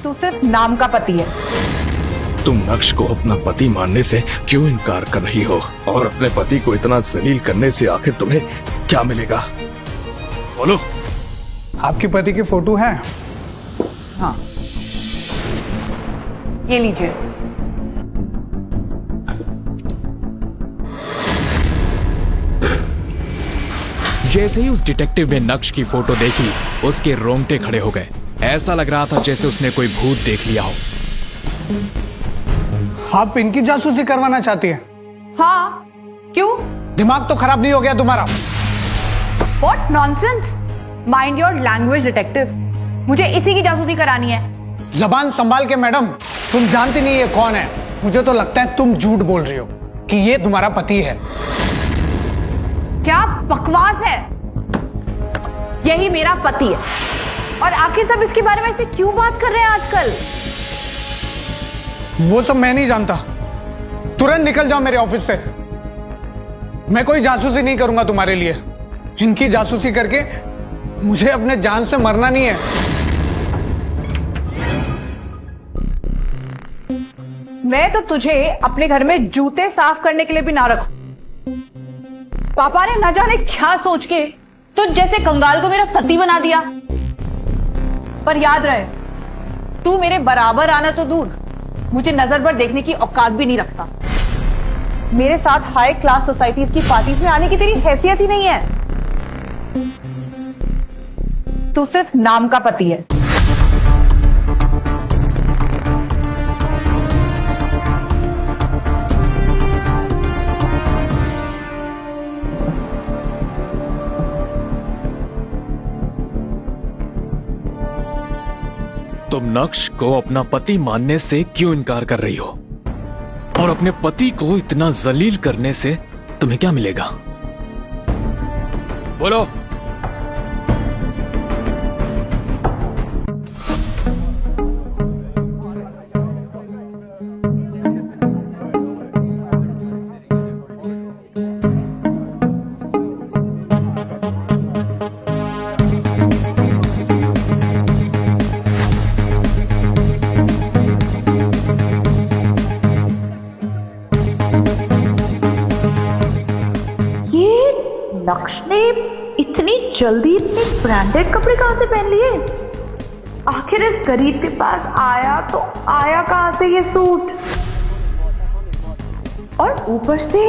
तू सिर्फ नाम का पति है। तुम नक्श को अपना पति मानने से क्यों इनकार कर रही हो? और अपने पति को इतना जलील करने से आखिर तुम्हें क्या मिलेगा? बोलो। आपके पति की फोटो है? हाँ, ये लीजिए। जैसे ही उस डिटेक्टिव ने नक्श की फोटो देखी, उसके रोंगटे खड़े हो गए। ऐसा लग रहा था जैसे उसने कोई भूत देख लिया हो। आप इनकी जासूसी करवाना चाहती है? हाँ, क्यों? दिमाग तो खराब नहीं हो गया तुम्हारा? What nonsense! Mind your language, detective. मुझे इसी की जासूसी करानी है। जबान संभाल के मैडम, तुम जानती नहीं ये कौन है। मुझे तो लगता है तुम झूठ बोल रही हो कि ये तुम्हारा पति है। क्या बकवास है? यही मेरा पति है। और आखिर सब इसके बारे में ऐसे क्यों बात कर रहे हैं आजकल? वो सब मैं नहीं जानता। तुरंत निकल जाओ मेरे ऑफिस से। मैं कोई जासूसी नहीं करूंगा तुम्हारे लिए। इनकी जासूसी करके मुझे अपने जान से मरना नहीं है। मैं तो तुझे अपने घर में जूते साफ करने के लिए भी ना रखूं। पापा ने न जाने क्या सोच के तो जैसे कंगाल को मेरा पति बना दिया। पर याद रहे, तू मेरे बराबर आना तो दूर, मुझे नजर पर देखने की औकात भी नहीं रखता। मेरे साथ हाई क्लास सोसाइटीज की पार्टीज में आने की तेरी हैसियत ही नहीं है। तू सिर्फ नाम का पति है। तुम नक्श को अपना पति मानने से क्यों इनकार कर रही हो? और अपने पति को इतना जलील करने से तुम्हें क्या मिलेगा? बोलो। नक्श ने इतनी जल्दी इतने ब्रांडेड कपड़े कहां से पहन लिए? आखिर इस गरीब के पास आया तो आया कहां से ये सूट? और ऊपर से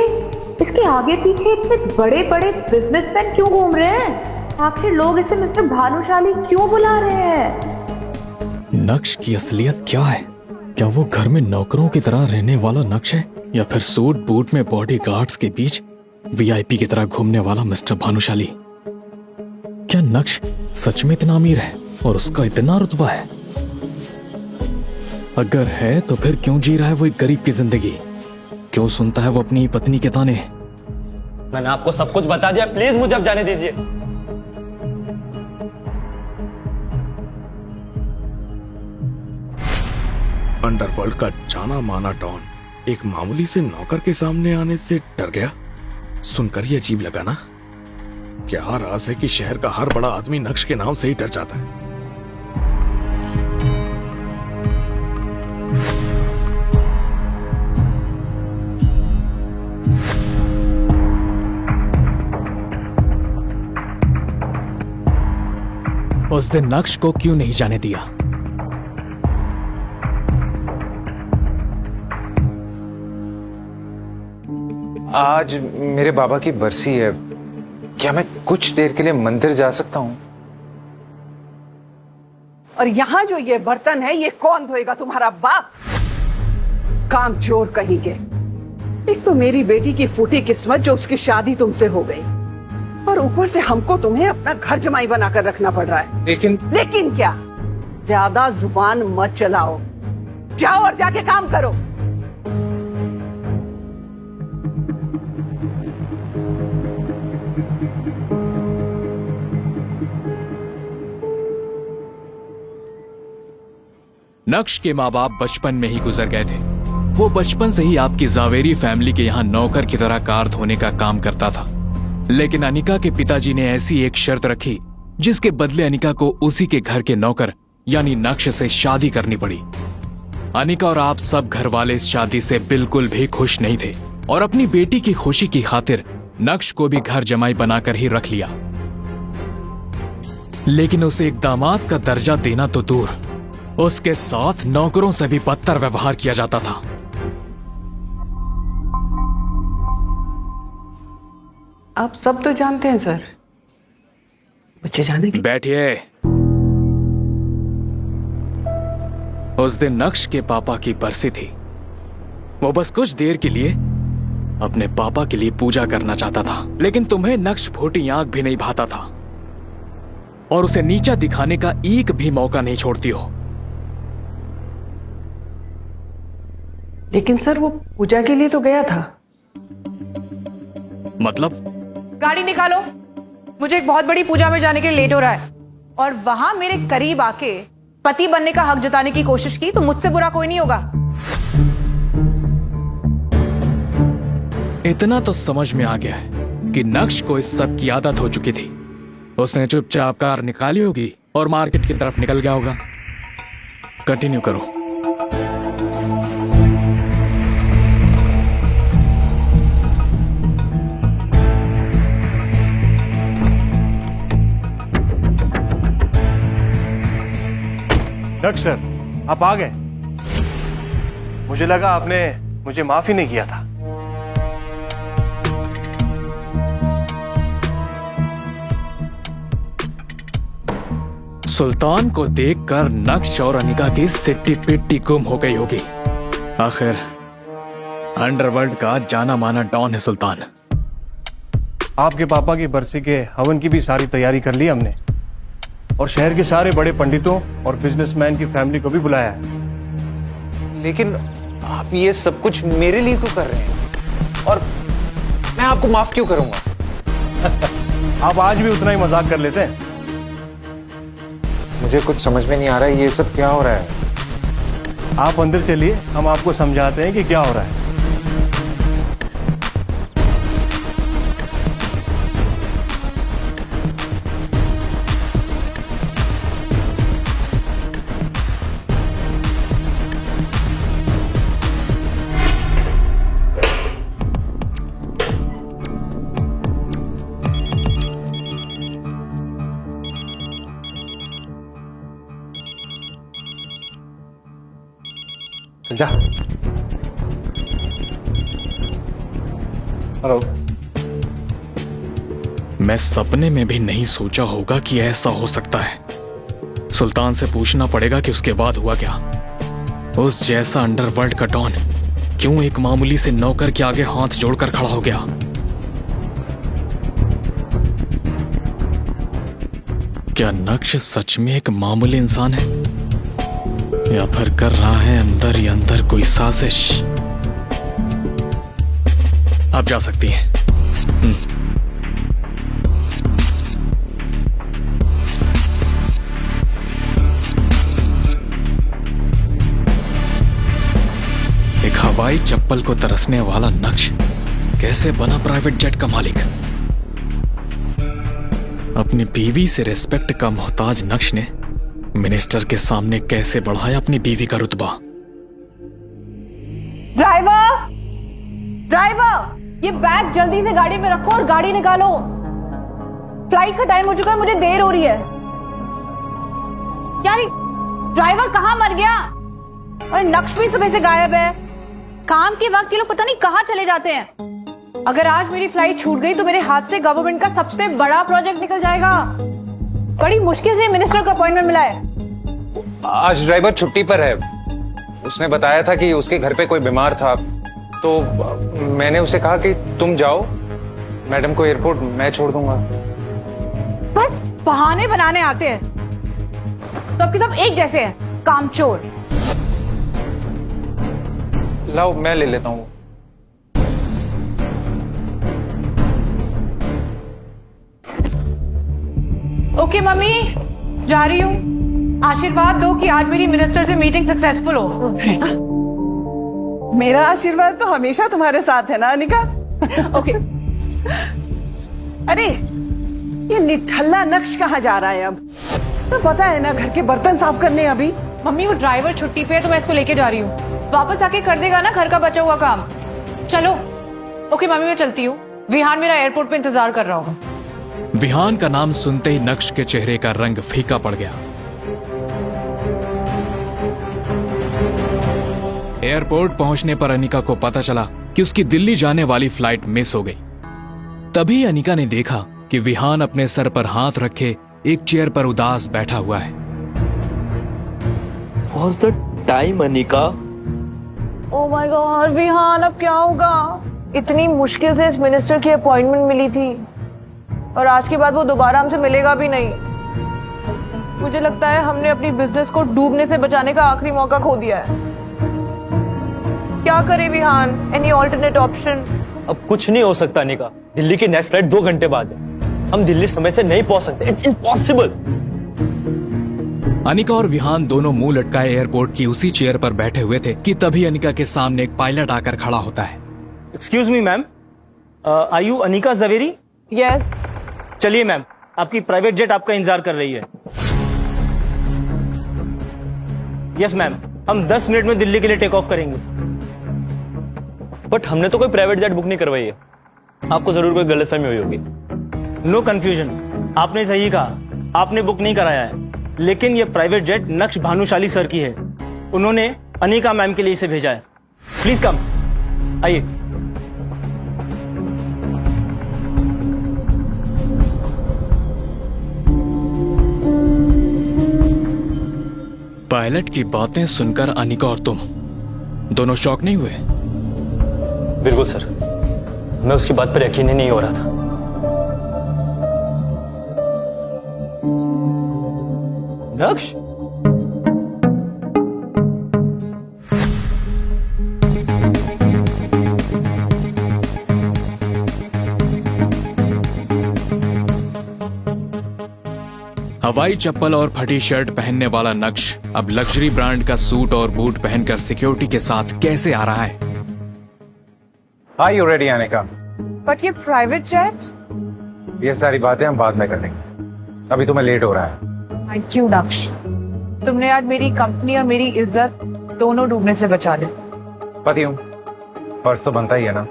इसके आगे पीछे इतने बड़े बड़े बिजनेसमैन क्यों घूम रहे हैं? आखिर लोग इसे मिस्टर भानुशाली क्यों बुला रहे हैं? नक्श की असलियत क्या है? क्या वो घर में नौकरों की तरह रहने वाला नक्श है, या फिर सूट बूट में बॉडीगार्ड्स के बीच वीआईपी की तरह घूमने वाला मिस्टर भानुशाली? क्या नक्श सच में इतना अमीर है और उसका इतना रुतबा है? अगर है तो फिर क्यों जी रहा है वो एक गरीब की जिंदगी? क्यों सुनता है वो अपनी पत्नी के ताने? मैंने आपको सब कुछ बता दिया, प्लीज मुझे अब जाने दीजिए। अंडरवर्ल्ड का जाना माना डॉन एक मामूली से नौकर के सामने आने से डर गया। सुनकर ये अजीब लगा ना? क्या राज है कि शहर का हर बड़ा आदमी नक्श के नाम से ही डर जाता है? उस दिन नक्श को क्यों नहीं जाने दिया? आज मेरे बाबा की बरसी है। क्या मैं कुछ देर के लिए मंदिर जा सकता हूँ? और यहाँ जो ये बर्तन है, ये कौन धोएगा? तुम्हारा बाप? काम चोर कहीं के। एक तो मेरी बेटी की फूटी किस्मत जो उसकी शादी तुमसे हो गई, और ऊपर से हमको तुम्हें अपना घर जमाई बनाकर रखना पड़ रहा है। लेकिन क्या? ज्यादा जुबान मत चलाओ। जाओ और जाके काम करो। नक्श के माँ बाप बचपन में ही गुजर गए थे। वो बचपन से ही आपकी जावेरी फैमिली के यहाँ नौकर की तरह कार धोने का काम करता था। लेकिन अनिका के पिताजी ने ऐसी एक शर्त रखी जिसके बदले अनिका को उसी के घर के नौकर यानी नक्श से शादी करनी पड़ी। अनिका और आप सब घर वाले इस शादी से बिल्कुल भी खुश नहीं थे और अपनी बेटी की खुशी की खातिर नक्श को भी घर जमाई बनाकर ही रख लिया। लेकिन उसे एक दामाद का दर्जा देना तो दूर, उसके साथ नौकरों से भी बदतर व्यवहार किया जाता था। आप सब तो जानते हैं सर, मुझे जाने की। बैठिए। उस दिन नक्श के पापा की बरसी थी। वो बस कुछ देर के लिए अपने पापा के लिए पूजा करना चाहता था, लेकिन तुम्हें नक्श भोटी आंख भी नहीं भाता था और उसे नीचा दिखाने का एक भी मौका नहीं छोड़ती हो। लेकिन सर वो पूजा के लिए तो गया था। मतलब? गाड़ी निकालो, मुझे एक बहुत बड़ी पूजा में जाने के लिए लेट हो रहा है। और वहां मेरे करीब आके पति बनने का हक जताने की कोशिश की तो मुझसे बुरा कोई नहीं होगा। इतना तो समझ में आ गया है कि नक्श को इस सब की आदत हो चुकी थी। उसने चुपचाप कार निकाली होगी और मार्केट की तरफ निकल गया होगा। कंटिन्यू करो। नक्श सर, आप आ गए। मुझे लगा आपने मुझे माफ ही नहीं किया था। सुल्तान को देखकर नक्श और अनिका की सिट्टी पिट्टी गुम हो गई होगी। आखिर अंडरवर्ल्ड का जाना माना डॉन है सुल्तान। आपके पापा की बरसी के हवन की भी सारी तैयारी कर ली हमने और शहर के सारे बड़े पंडितों और बिजनेसमैन की फैमिली को भी बुलाया है। लेकिन आप ये सब कुछ मेरे लिए क्यों कर रहे हैं और मैं आपको माफ क्यों करूंगा? आप आज भी उतना ही मजाक कर लेते हैं। मुझे कुछ समझ में नहीं आ रहा है, ये सब क्या हो रहा है? आप अंदर चलिए, हम आपको समझाते हैं कि क्या हो रहा है। जा। हेलो। मैं सपने में भी नहीं सोचा होगा कि ऐसा हो सकता है। सुल्तान से पूछना पड़ेगा कि उसके बाद हुआ क्या। उस जैसा अंडरवर्ल्ड का डॉन क्यों एक मामूली से नौकर के आगे हाथ जोड़कर खड़ा हो गया। क्या नक्श सच में एक मामूली इंसान है या फिर कर रहा है अंदर ही अंदर कोई साजिश। आप जा सकती हैं। एक हवाई चप्पल को तरसने वाला नक्श कैसे बना प्राइवेट जेट का मालिक। अपनी बीवी से रिस्पेक्ट का मोहताज नक्श ने मिनिस्टर के सामने कैसे बढ़ाया अपनी बीवी का रुतबा। ड्राइवर, ड्राइवर, ये बैग जल्दी से गाड़ी में रखो और गाड़ी निकालो। फ्लाइट का टाइम हो चुका है, मुझे देर हो रही है। यार ड्राइवर कहाँ मर गया? और नक्श भी सुबह से गायब है। काम के वक्त ये लोग पता नहीं कहाँ चले जाते हैं। अगर आज मेरी फ्लाइट छूट गई तो मेरे हाथ से गवर्नमेंट का सबसे बड़ा प्रोजेक्ट निकल जाएगा। बड़ी मुश्किल से मिनिस्टर का अपॉइंटमेंट मिला है। आज ड्राइवर छुट्टी पर है। उसने बताया था कि उसके घर पे कोई बीमार था, तो मैंने उसे कहा कि तुम जाओ, मैडम को एयरपोर्ट मैं छोड़ दूंगा। बस बहाने बनाने आते हैं। सबके सब एक जैसे हैं, कामचोर। लाओ मैं ले लेता हूँ। ओके मम्मी, जा रही हूँ। आशीर्वाद दो कि आज मेरी मिनिस्टर से मीटिंग सक्सेसफुल हो। मेरा आशीर्वाद तो हमेशा तुम्हारे साथ है ना अनिका। ओके। अरे ये निठल्ला नक्श कहाँ जा रहा है अब? तो पता है ना, घर के बर्तन साफ करने अभी। मम्मी वो ड्राइवर छुट्टी पे है तो मैं इसको लेके जा रही हूँ, वापस आके कर देगा ना घर का बचा हुआ काम। चलो। ओके मम्मी मैं चलती हूँ, विहान मेरा एयरपोर्ट पे इंतजार कर रहा होगा। विहान का नाम सुनते ही नक्श के चेहरे का रंग फीका पड़ गया। एयरपोर्ट पहुंचने पर अनिका को पता चला कि उसकी दिल्ली जाने वाली फ्लाइट मिस हो गई। तभी अनिका ने देखा कि विहान अपने सर पर हाथ रखे एक चेयर पर उदास बैठा हुआ है। What's the time, Anika? Oh my god Vihaan, अब क्या होगा? इतनी मुश्किल से इस मिनिस्टर की अपॉइंटमेंट मिली थी और आज के बाद वो दोबारा हमसे मिलेगा भी नहीं। मुझे लगता है हमने अपनी बिजनेस को डूबने से बचाने का आखिरी मौका खो दिया है। क्या करे विहान? Any alternate option? अब कुछ नहीं हो सकता अनिका, दिल्ली की नेक्स्ट फ्लाइट 2 घंटे बाद है। हम दिल्ली समय से नहीं पहुंच सकते, इट्स इम्पॉसिबल। अनिका और विहान दोनों मुंह लटकाए एयरपोर्ट की उसी चेयर पर बैठे हुए थे कि तभी अनिका के सामने एक पायलट आकर खड़ा होता है। Excuse me ma'am, are you Anika Javeri? Yes. चलिए मैम, आपकी प्राइवेट जेट आपका इंतजार कर रही है। यस मैम, हम 10 मिनट में दिल्ली के लिए टेक ऑफ करेंगे। बट हमने तो कोई प्राइवेट जेट बुक नहीं करवाई है, आपको जरूर कोई गलतफहमी हुई होगी। नो कंफ्यूजन, आपने सही कहा, आपने बुक नहीं कराया है, लेकिन ये प्राइवेट जेट नक्श भानुशाली सर की है। उन्होंने अनिका मैम के लिए इसे भेजा है। प्लीज कम, आइए। पायलट की बातें सुनकर अनिका और तुम दोनों शॉक नहीं हुए? बिल्कुल सर, मैं उसकी बात पर यकीन ही नहीं हो रहा था। नक्श, हवाई चप्पल और फटी शर्ट पहनने वाला नक्श अब लग्जरी ब्रांड का सूट और बूट पहनकर सिक्योरिटी के साथ कैसे आ रहा है? Are you ready, Anika? But ये प्राइवेट जेट? ये सारी बातें हम बाद में कर लेंगे, अभी तुम्हें लेट हो रहा है। थैंक यू नक्श, तुमने आज मेरी कंपनी और मेरी इज्जत दोनों डूबने से बचा ली। पति हूँ, फर्ज तो बनता ही है ना।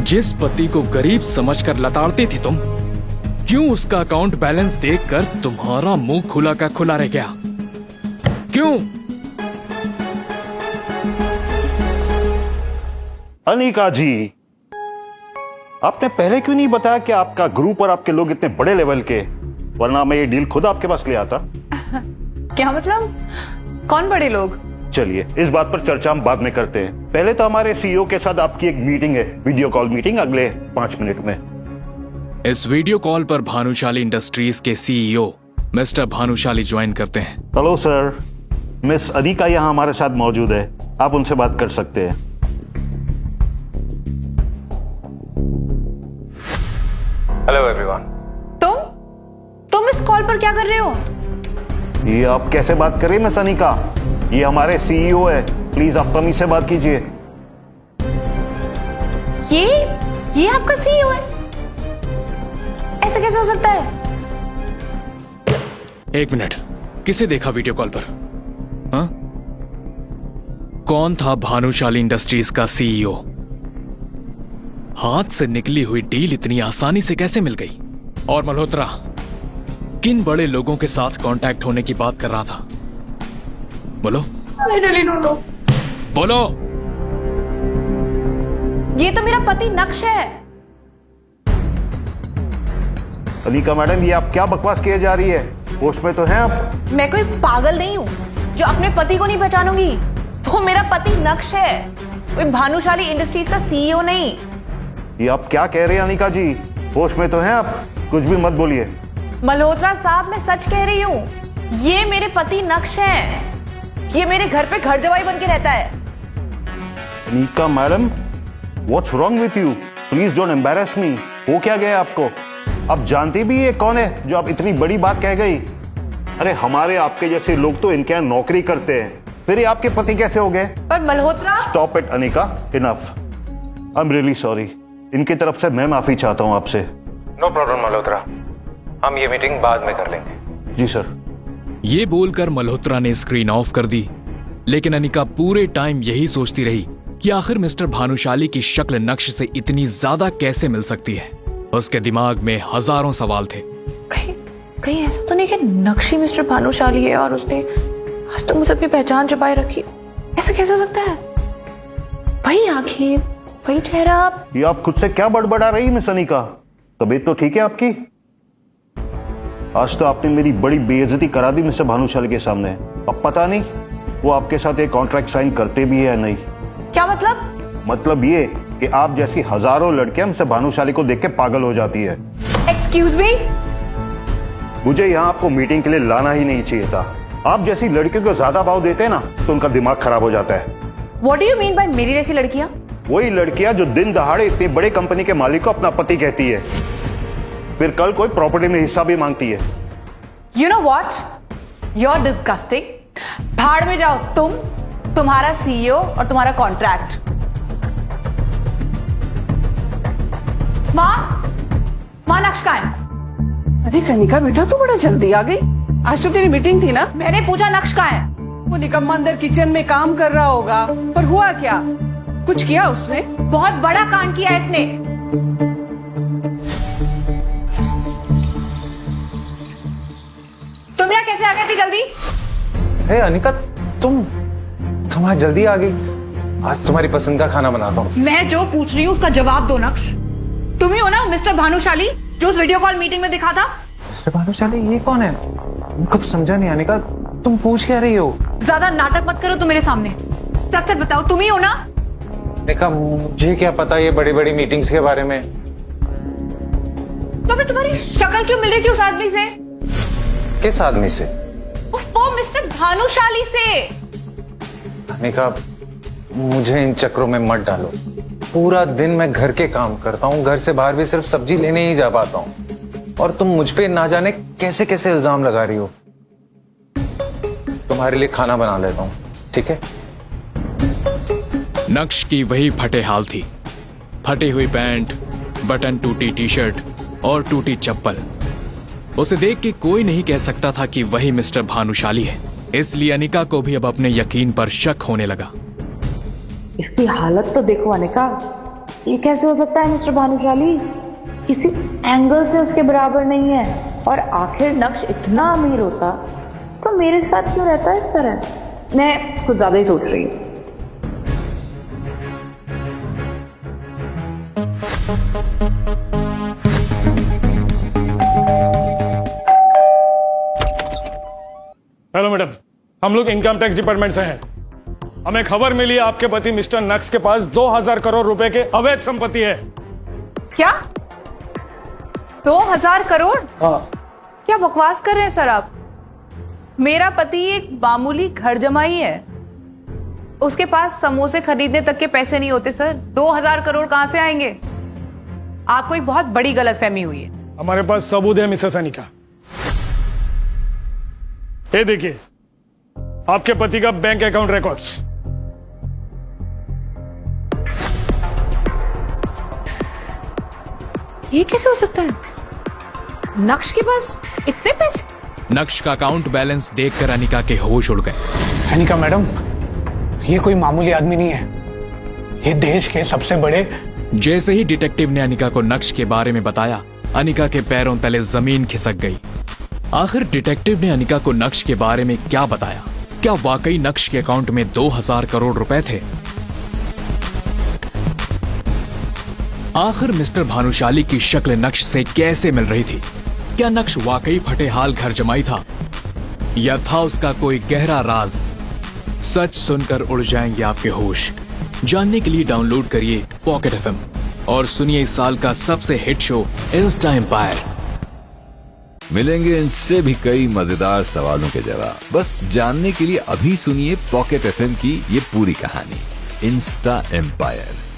जिस पति को गरीब समझकर लताड़ती थी तुम, क्यों उसका अकाउंट बैलेंस देखकर तुम्हारा मुंह खुला का खुला रह गया? क्यों? अनिका जी, आपने पहले क्यों नहीं बताया कि आपका ग्रुप और आपके लोग इतने बड़े लेवल के, वरना मैं ये डील खुद आपके पास ले आता। क्या मतलब? कौन बड़े लोग? चलिए इस बात पर चर्चा हम बाद में करते हैं। पहले तो हमारे सीईओ के साथ आपकी एक मीटिंग है, वीडियो कॉल मीटिंग, अगले 5 मिनट में। इस वीडियो कॉल पर भानुशाली इंडस्ट्रीज के सीईओ मिस्टर भानुशाली ज्वाइन करते हैं। हेलो सर, मिस अनिका यहाँ हमारे साथ मौजूद है, आप उनसे बात कर सकते हैं। Hello everyone. तुम इस कॉल पर क्या कर रहे हो? ये आप कैसे बात करें मिस अनिका, ये हमारे सीईओ है, प्लीज आप कमी से बात कीजिए। ये आपका सीईओ है? ऐसा कैसे हो सकता है? 1 मिनट, किसे देखा वीडियो कॉल पर? हाँ? कौन था भानुशाली इंडस्ट्रीज का सीईओ? हाथ से निकली हुई डील इतनी आसानी से कैसे मिल गई? और मल्होत्रा किन बड़े लोगों के साथ कांटेक्ट होने की बात कर रहा था? बोलो। I really don't know. बोलो। ये तो मेरा पति नक्श है। अनिका मैडम, ये आप क्या बकवास किए जा रही है? होश में तो हैं आप? मैं कोई पागल नहीं हूँ जो अपने पति को नहीं पहचानूंगी। वो मेरा पति नक्श है, कोई भानुशाली इंडस्ट्रीज का सीईओ नहीं। ये आप क्या कह रहे हैं अनिका जी? होश में तो हैं आप? कुछ भी मत बोलिए। मल्होत्रा साहब, मैं सच कह रही हूँ। ये मेरे पति नक्श है, ये मेरे घर पे घर जवाई बन के रहता है। Anika madam, what's wrong with you? Please don't embarrass me. हो क्या गया आपको? आप जानती भी ये कौन है जो आप इतनी बड़ी बात कह गई? अरे हमारे आपके जैसे लोग तो इनके यहाँ नौकरी करते हैं, फिर ये आपके पति कैसे हो गए? पर Malhotra, stop it Anika, enough. I am really sorry. इनकी तरफ से मैं माफी चाहता हूँ आपसे। नो प्रॉब्लम मल्होत्रा, हम ये मीटिंग बाद में कर लेंगे। जी सर। ये बोलकर मल्होत्रा ने स्क्रीन ऑफ कर दी, लेकिन अनिका पूरे टाइम यही सोचती रही कि आखिर मिस्टर भानुशाली की शक्ल नक्श से इतनी ज्यादा कैसे मिल सकती है। उसके दिमाग में हजारों सवाल थे। कहीं ऐसा तो नहीं कि नक्श ही मिस्टर भानुशाली है और उसने आज तक मुझसे अपनी पहचान छुपाए रखी? ऐसा कैसे हो सकता है? वही आंखें, वही चेहरा। ये आप खुद से क्या बड़बड़ा रही मिस अनिका? तबीयत तो ठीक है आपकी? आज तो आपने मेरी बड़ी बेइज्जती करा दी मिस्टर भानुशाली के सामने। अब पता नहीं वो आपके साथ एक कॉन्ट्रैक्ट साइन करते भी है या नहीं। क्या मतलब? मतलब ये कि आप जैसी हजारों लड़कियां मिस्टर भानुशाली को देख के पागल हो जाती है। एक्सक्यूज मी? मुझे यहाँ आपको मीटिंग के लिए लाना ही नहीं चाहिए था। आप जैसी लड़कियों को ज्यादा भाव देते हैं ना तो उनका दिमाग खराब हो जाता है। What do you mean by मेरी जैसी लड़कियां? वही लड़कियां जो दिन दहाड़े इतनी बड़े कंपनी के मालिक को अपना पति कहती है, फिर कल कोई प्रॉपर्टी में हिस्सा भी मांगती है। You know what? You're disgusting. भाड़ में जाओ तुम, तुम्हारा सीईओ और तुम्हारा कॉन्ट्रैक्ट। माँ नक्श कहाँ है? अरे कनिका बेटा, तू बड़ा जल्दी आ गई। आज तो तेरी मीटिंग थी ना? मैंने पूछा नक्श कहाँ है? वो निकम्मा अंदर किचन में काम कर रहा होगा, पर हुआ क्या? कुछ किया उसने? बहुत बड़ा कांड किया इसने। तुम यहाँ कैसे आ गई थी जल्दी? हे अनिका, तुम आज जल्दी आ गई। आज तुम्हारी पसंद का खाना बनाता हूँ। मैं जो पूछ रही हूँ उसका जवाब दो नक्श। तुम ही हो ना मिस्टर भानुशाली जो उस वीडियो कॉल मीटिंग में दिखा था? मिस्टर भानुशाली ये कौन है? कुछ समझा नहीं अनिका, तुम पूछ क्या रही हो? ज्यादा नाटक मत करो तुम मेरे सामने। सच सच बताओ, तुम ही हो ना? अनिका मुझे क्या पता ये बड़ी बड़ी मीटिंग्स के बारे में। तो फिर तुम्हारी शक्ल क्यों मिल रही थी उस आदमी से? किस आदमी से? वो मिस्टर भानुशाली से। अनिका मुझे इन चक्रों में मत डालो। पूरा दिन मैं घर के काम करता हूँ, घर से बाहर भी सिर्फ सब्जी लेने ही जा पाता हूँ, और तुम मुझ पे ना जाने कैसे कैसे इल्जाम लगा रही हो। तुम्हारे लिए खाना बना देता हूँ, ठीक है? नक्श की वही फटे हाल थी। फटी हुई पैंट, बटन टूटी टी शर्ट और टूटी चप्पल। उसे देख के कोई नहीं कह सकता था कि वही मिस्टर भानुशाली है। इसलिए अनिका को भी अब अपने यकीन पर शक होने लगा। इसकी हालत तो देखो अनिका, ये कैसे हो सकता है मिस्टर भानुशाली? किसी एंगल से उसके बराबर नहीं है। और आखिर नक्श इतना अमीर होता तो मेरे साथ क्यों रहता है इस तरह? मैं कुछ ज्यादा ही सोच रही हूँ। हेलो मैडम, हम लोग इनकम टैक्स डिपार्टमेंट से हैं। हमें खबर मिली आपके पति मिस्टर नक्श के पास 2000 करोड़ रुपए के अवैध संपत्ति है। क्या 2000 करोड़? हाँ। क्या बकवास कर रहे हैं सर आप? मेरा पति एक मामूली घर जमाई है, उसके पास समोसे खरीदने तक के पैसे नहीं होते सर। 2000 करोड़ कहां से आएंगे? आपको एक बहुत बड़ी गलतफहमी हुई है। हमारे पास सबूत है मिसेस अनिका। ये देखिए आपके पति का बैंक अकाउंट रिकॉर्ड्स। ये कैसे हो सकता है? नक्श के पास इतने पैसे? नक्श का अकाउंट बैलेंस देखकर अनिका के होश उड़ गए। अनिका मैडम, ये कोई मामूली आदमी नहीं है, ये देश के सबसे बड़े। जैसे ही डिटेक्टिव ने अनिका को नक्श के बारे में बताया, अनिका के पैरों तले जमीन खिसक गई। आखिर डिटेक्टिव ने अनिका को नक्श के बारे में क्या बताया? क्या वाकई नक्श के अकाउंट में 2000 करोड़ रुपए थे? आखिर मिस्टर भानुशाली की शक्ल नक्श से कैसे मिल रही थी? क्या नक्श वाकई फटे हाल घर जमाई था या था उसका कोई गहरा राज? सच सुनकर उड़ जाएंगे आपके होश। जानने के लिए डाउनलोड करिए पॉकेट एफएम और सुनिए इस साल का सबसे हिट शो इंस्टा एम्पायर। मिलेंगे इनसे भी कई मजेदार सवालों के जवाब। बस जानने के लिए अभी सुनिए पॉकेट एफएम की ये पूरी कहानी, इंस्टा एम्पायर।